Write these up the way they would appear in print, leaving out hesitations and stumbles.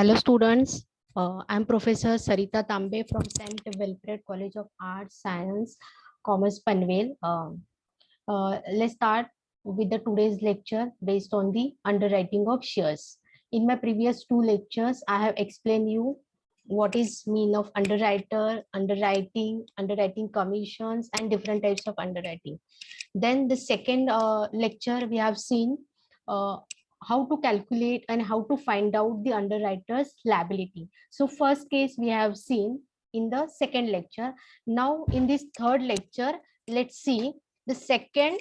Hello students, I'm Professor Sarita Tambe from St. Wilfred College of Arts, Science, Commerce, Panvel. Let's start with the today's lecture based on the underwriting of shares. In my previous two lectures, I have explained you what is mean of underwriter, underwriting commissions, and different types of underwriting. Then the second lecture we have seen uh, how to calculate and how to find out the underwriter's liability. So first case we have seen in the second lecture. Now in this third lecture, let's see the second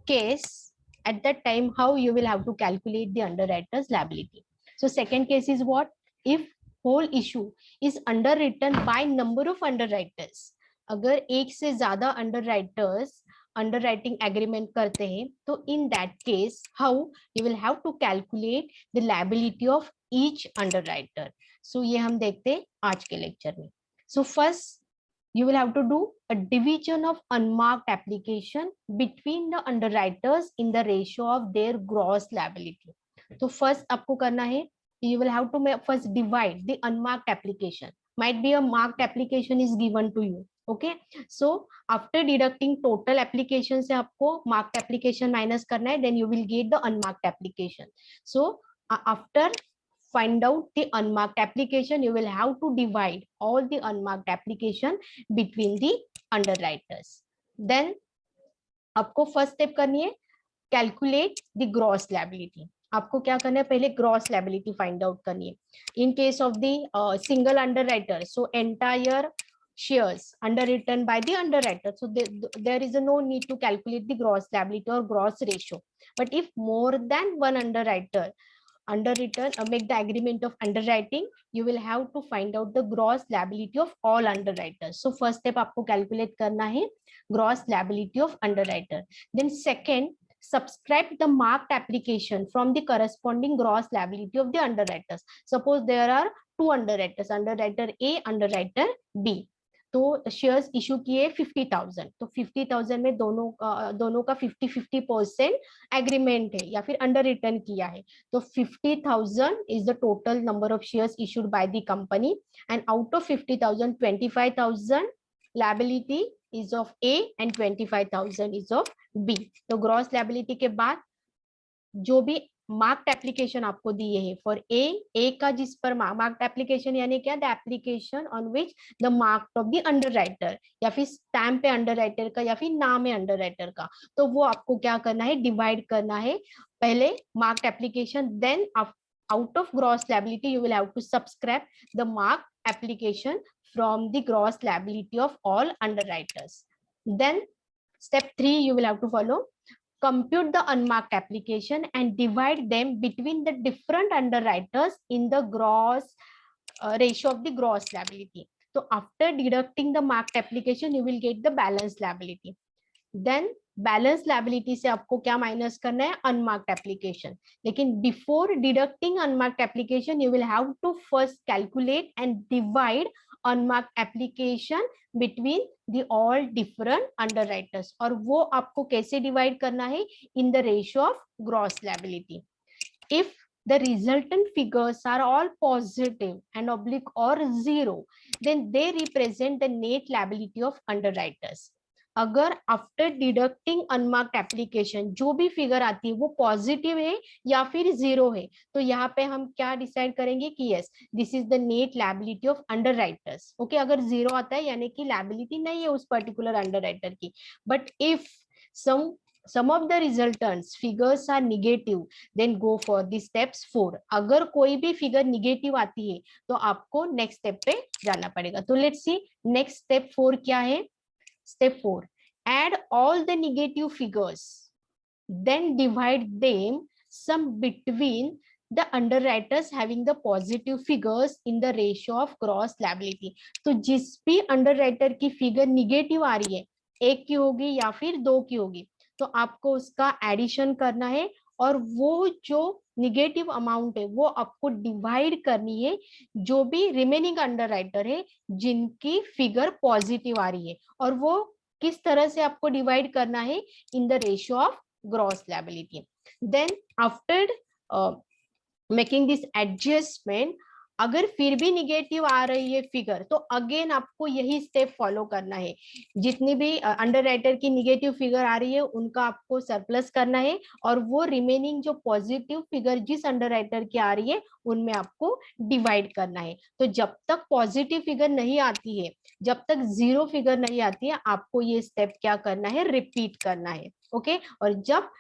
case. At that time, how you will have to calculate the underwriter's liability. So second case is what? If whole issue is underwritten by number of underwriters. अगर एक से ज्यादा underwriters underwriting agreement करते हैं, तो in that case, how you will have to calculate the liability of each underwriter. So ये हम देखते हैं आज के lecture में. So first, you will have to do a division of unmarked application between the underwriters in the ratio of their gross liability. So first आपको करना है, you will have to first divide the unmarked application. Might be a marked application is given to you. Okay, so after deducting total application से आपको marked application minus करना है, then you will get the unmarked application. So after find out the unmarked application, you will have to divide all the unmarked application between the underwriters. Then आपको first step करनी है calculate the gross liability. आपको क्या करना है, पहले gross liability find out करनी है. In case of the single underwriter, so entire shares underwritten by the underwriter, so there is no need to calculate the gross liability or gross ratio. But if more than one underwriter make the agreement of underwriting, you will have to find out the gross liability of all underwriters. So first step आपको calculate करना है gross liability of underwriter. Then second, subtract the marked application from the corresponding gross liability of the underwriters. Suppose there are two underwriters, underwriter A, underwriter B. तो shares issue किए 50,000, तो 50,000 में दोनों का 50-50% agreement है या फिर अंडर रिटर्न किया है. तो 50,000 is the total number of shares issued by the company, and out of 50,000 25,000 liability is of A and 25,000 is of B. तो ग्रॉस लायबिलिटी के बाद जो भी मार्क्ड एप्लीकेशन आपको दिए हैं फॉर ए का जिस पर मार्क्ड एप्लीकेशन यानी क्या, the application on which the mark of the underwriter, या फिर स्टैम्प है अंडरराइटर का या फिर नाम है अंडरराइटर का, तो वो आपको क्या करना है, डिवाइड करना है. पहले marked application, then out of gross liability you will have to subtract the marked application from the gross liability of all underwriters. Then step 3 you will have to follow. Compute the unmarked application and divide them between the different underwriters in the gross ratio of the gross liability. So after deducting the marked application, you will get the balance liability. Then balance liability से आपको क्या minus करना है, unmarked application. लेकिन before deducting unmarked application you will have to first calculate and divide unmarked application between the all different underwriters. और वो आपको कैसे डिवाइड करना है, in the ratio of gross liability. If the resultant figures are all positive and oblique or zero, then they represent the net liability of underwriters. अगर after deducting unmarked application जो भी फिगर आती है वो पॉजिटिव है या फिर zero है, तो यहाँ पे हम क्या डिसाइड करेंगे कि yes this is the net liability of underwriters. Okay, अगर जीरो आता है यानी कि लायबिलिटी नहीं है उस पर्टिकुलर अंडरराइटर की. But if some of the resultants figures are negative, then go for the steps 4. अगर कोई भी फिगर निगेटिव आती है तो आपको नेक्स्ट स्टेप पे जाना पड़ेगा. तो लेट्स सी नेक्स्ट स्टेप 4 क्या है. Step 4, add all the negative figures, then divide them sum between the underwriters having the positive figures in the ratio of gross liability. तो जिस भी अंडरराइटर की फिगर निगेटिव आ रही है, एक की होगी या फिर दो की होगी, तो आपको उसका एडिशन करना है और वो जो निगेटिव अमाउंट है वो आपको डिवाइड करनी है जो भी रिमेनिंग अंडरराइटर है जिनकी फिगर पॉजिटिव आ रही है. और वो किस तरह से आपको डिवाइड करना है, in the ratio of gross liability. Then after making this adjustment, अगर फिर भी निगेटिव आ रही है फिगर, तो अगेन आपको यही स्टेप फॉलो करना है। जितनी भी अंडर राइटर की निगेटिव फिगर आ रही है उनका आपको सरप्लस करना है, और वो रिमेनिंग जो पॉजिटिव फिगर जिस अंडर राइटर की आ रही है उनमें आपको डिवाइड करना है। तो जब तक पॉजिटिव फिगर नहीं आती है, जब तक जीरो फिगर नहीं आती है, आपको ये स्टेप क्या करना है, रिपीट करना है। ओके, और जब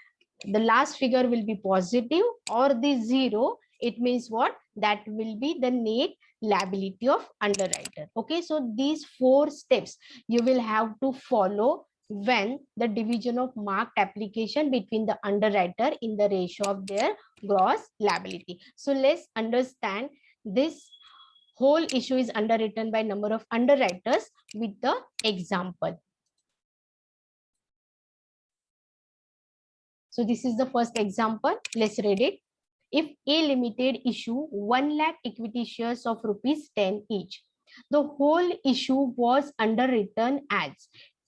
the last figure will be positive or the zero, it means what, that will be the net liability of underwriter. Okay, so these 4 steps you will have to follow when the division of marked application between the underwriter in the ratio of their gross liability. So let's understand this whole issue is underwritten by number of underwriters with the example. So this is the first example. Let's read it. If A Limited issue 1 lakh equity shares of rupees 10 each, the whole issue was underwritten as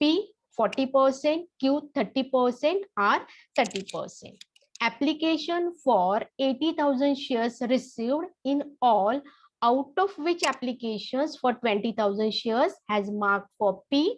P 40%, Q 30%, R 30%. Application for 80,000 shares received in all, out of which applications for 20,000 shares has marked for P,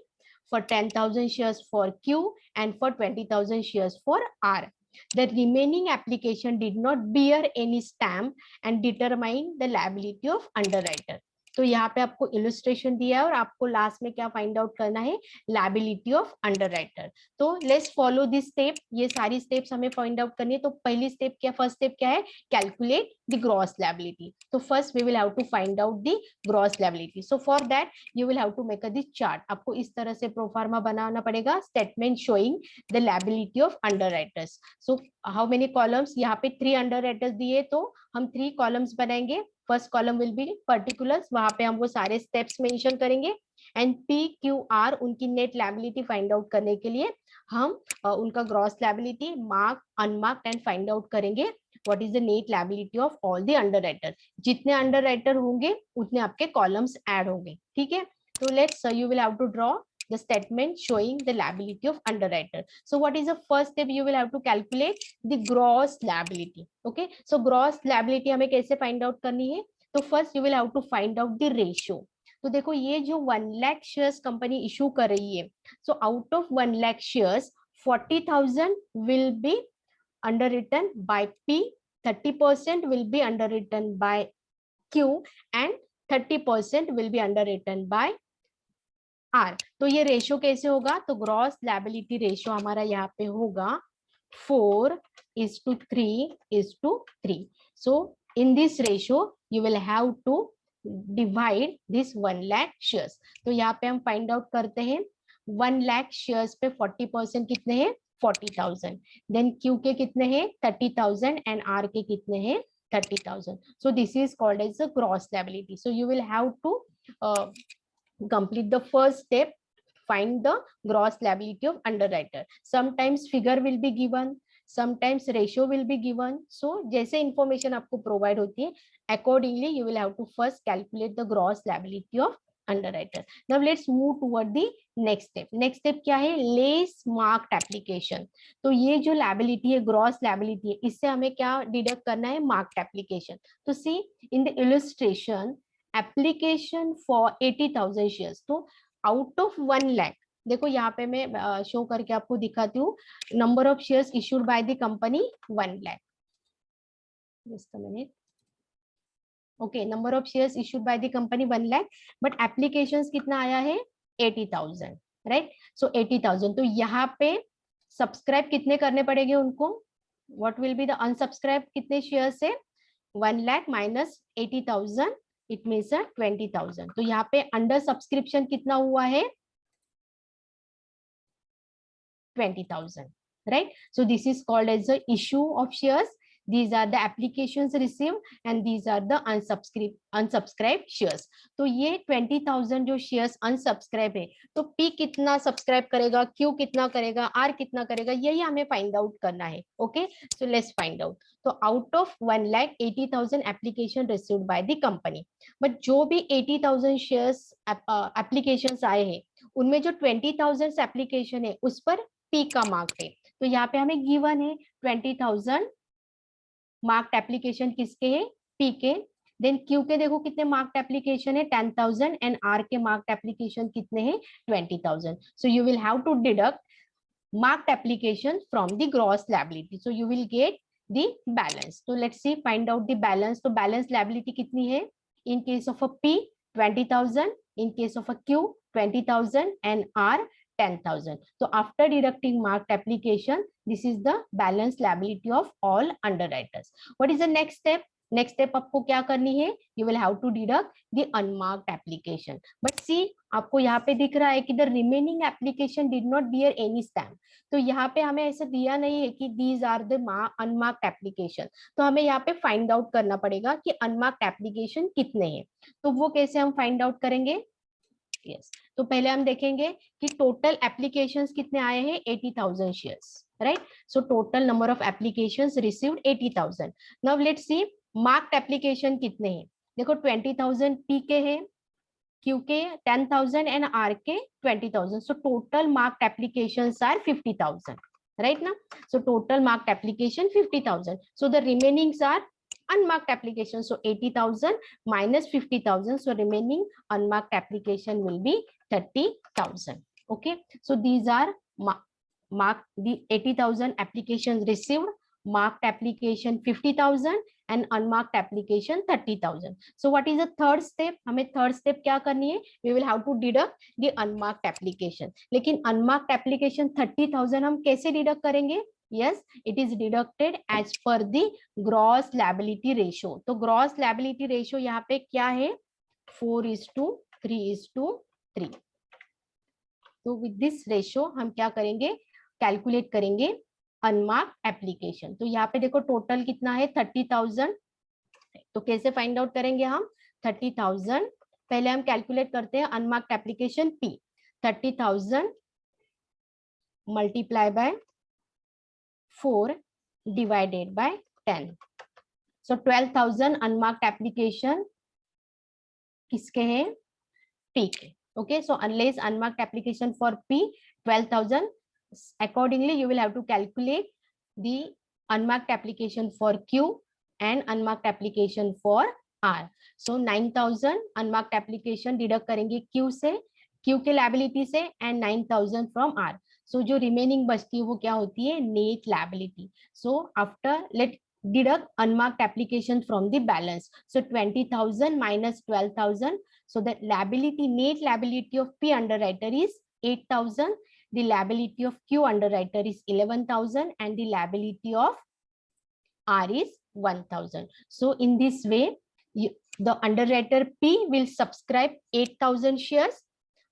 for 10,000 shares for Q, and for 20,000 shares for R. The remaining application did not bear any stamp and determine the liability of underwriter. तो यहाँ पे आपको illustration दिया है और आपको last में क्या फाइंड आउट करना है, लायबिलिटी ऑफ अंडरराइटर. तो लेट्स फॉलो दिस स्टेप. ये सारी स्टेप्स हमें फाइंड आउट करनी है. तो पहली स्टेप क्या, फर्स्ट स्टेप क्या है, कैलकुलेट द ग्रॉस लायबिलिटी. तो first we will have to find out the gross liability. So for that you will have to make a this chart. आपको इस तरह से प्रोफार्मा बनाना पड़ेगा, statement showing the liability of underwriters. So how many columns, यहाँ पे 3 underwriters दिए तो हम 3 कॉलम्स बनाएंगे. First column will be particulars, वहां पे हम वो सारे स्टेप्स मेंशन करेंगे. एंड पी क्यू आर उनकी नेट लायबिलिटी फाइंड आउट करने के लिए हम उनका gross liability, mark, unmarked and find out करेंगे what is the net liability of all the underwriter. जितने अंडरराइटर होंगे उतने आपके कॉलम्स ऐड होंगे. ठीक है, तो let's you will have to draw the statement showing the liability of underwriter. So what is the first step, you will have to calculate the gross liability. Okay, so gross liability हमें कैसे find out करनी है, तो first you will have to find out the ratio. तो देखो ये जो 1 lakh shares company issue कर रही है, so out of 1 lakh shares 40,000 will be underwritten by P, 30% will be underwritten by Q, and 30% will be underwritten by R. तो ये ratio कैसे होगा, तो ग्रॉस लायबिलिटी रेशियो हमारा यहाँ पे होगा 4:3:3. So in this ratio you will have to divide this 1 lakh shares. तो यहाँ पे हम फाइंड आउट करते हैं 1 लाख शेयर्स पे 40% कितने हैं, 40,000. देन क्यू के कितने हैं, 30,000, एंड आर के कितने हैं, 30,000. So this is called as the gross liability. So you will have to complete the first step, find the gross liability of underwriter. Sometimes figure will be given, sometimes ratio will be given. So जैसे information आपको provide होती है, accordingly you will have to first calculate the gross liability of underwriter. Now let's move toward the next step. Next step क्या है, less marked application. तो ये जो liability है, gross liability है, इससे हमें क्या deduct करना है, marked application. तो see in the illustration, application for 80,000 shares. तो out of 1 lakh, देखो यहाँ पे मैं शो करके आपको दिखाती हूँ, number of shares issued by the company 1 lakh. Just a minute. Okay, number of shares issued by the company 1 lakh, but applications कितना आया है, 80,000. राइट, सो 80,000. तो यहाँ पे सब्सक्राइब कितने करने पड़ेंगे उनको, what will be the unsubscribe कितने शेयर्स है, 1 लाख माइनस 80,000, इट मीन्स 20,000. तो यहाँ पे अंडर सब्सक्रिप्शन कितना हुआ है, 20,000. right, so this is called as the issue of shares. These are the applications received and these are the unsubscribed shares. तो ये 20,000 जो shares unsubscribe है, तो P कितना सब्सक्राइब करेगा, Q कितना करेगा, R कितना करेगा, यही हमें फाइंड आउट करना है. Okay, so let's find out. तो out of 1,80,000 application received by the company, but जो भी 80,000 शेयर्स एप्लीकेशंस आए हैं उनमें जो 20,000 एप्लीकेशन है उस पर P का मार्क है. तो यहाँ पे हमें गिवन है 20,000 मार्क्ड एप्लीकेशन किसके हैं, पी के। देन क्यू के देखो कितने मार्क्ड एप्लीकेशन है 10,000 एंड आर के मार्क्ड एप्लीकेशन कितने हैं 20,000. So you will have to deduct marked application from the gross liability, so you will get the balance. So let's see, find out the balance. तो balance liability कितनी है, in case of a P 20,000, in case of a Q 20,000 and R 10,000. So after deducting marked application, this is the balance liability of all underwriters. What is the next step? Next step आपको क्या करनी है, you will have to deduct the unmarked application. But see आपको यहाँ पे दिख रहा है कि the remaining application did not bear any stamp. तो यहाँ पे हमें ऐसे दिया नहीं है कि these are the unmarked application. तो हमें यहाँ पे फाइंड आउट करना पड़ेगा कि अनमार्क्ड एप्लीकेशन कितने हैं. तो वो कैसे हम फाइंड आउट करेंगे, यस. तो पहले हम देखेंगे कि टोटल एप्लीकेशंस कितने आए हैं 80,000 shares, right. So total number of applications received 80,000. Now let's see marked application कितने हैं. देखो 20,000 पी के है, क्यू के 10,000 एंड आर के 20,000. So total marked applications are 50,000, right ना. So total marked application 50,000. So the remainings are unmarked application. So 80,000 minus 50,000. So remaining unmarked application will be 30,000. Okay. So these are marked, the 80,000 applications received, marked application 50,000 and unmarked application 30,000. So what is the third step? हमें third step क्या करनी है? We will have to deduct the unmarked application. लेकिन unmarked application 30,000 हम कैसे deduct करेंगे? Yes, it is deducted as per the gross liability ratio. तो gross liability ratio यहाँ पे क्या है 4:3:3. तो with this ratio हम क्या करेंगे, कैलकुलेट करेंगे अनमार्क्ड एप्लीकेशन. तो यहाँ पे देखो टोटल कितना है 30,000. तो कैसे फाइंड आउट करेंगे हम 30,000. पहले हम कैलकुलेट करते हैं unmarked application P. 30,000 multiply by 4 divided by 10. So 12,000 unmarked application किसके हैं P के. Okay, so unless unmarked application for P 12,000, accordingly you will have to calculate the unmarked application for Q and unmarked application for R. So 9,000 unmarked application deduct करेंगे Q से, Q के liability से and 9,000 from R. So जो remaining बचती है वो क्या होती है net liability. So after let deduct unmarked application from the balance. So 20,000 minus 12,000. So the liability, net liability of P underwriter is 8,000. The liability of Q underwriter is 11,000 and the liability of R is 1,000. So in this way, the underwriter P will subscribe 8,000 shares.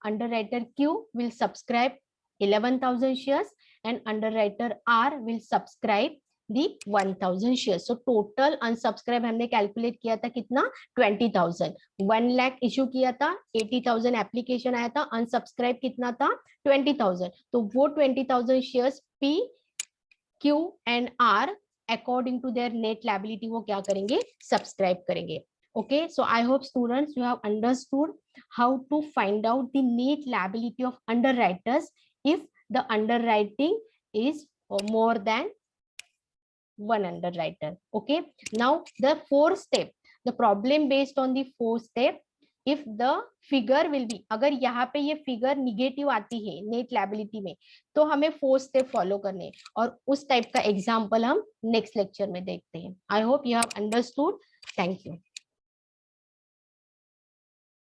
Underwriter Q will subscribe 11,000 shares and underwriter R will subscribe the 1,000 shares. So total unsubscribe हमने calculate किया था कितना 20,000. 1 lakh issue किया था, 80,000 application आया था, unsubscribe कितना था 20,000. तो वो 20,000 shares P, Q and R according to their net liability वो क्या करेंगे सब्सक्राइब करेंगे. Okay, so I hope students you have understood how to find out the net liability of underwriters if the underwriting is more than one underwriter. Okay, now the fourth step, the problem based on the fourth step, if the figure will be, अगर यहाँ पे ये figure negative आती है net liability में तो हमें fourth step follow करने और उस टाइप का एग्जांपल हम नेक्स्ट लेक्चर में देखते हैं. I hope you have understood. Thank you.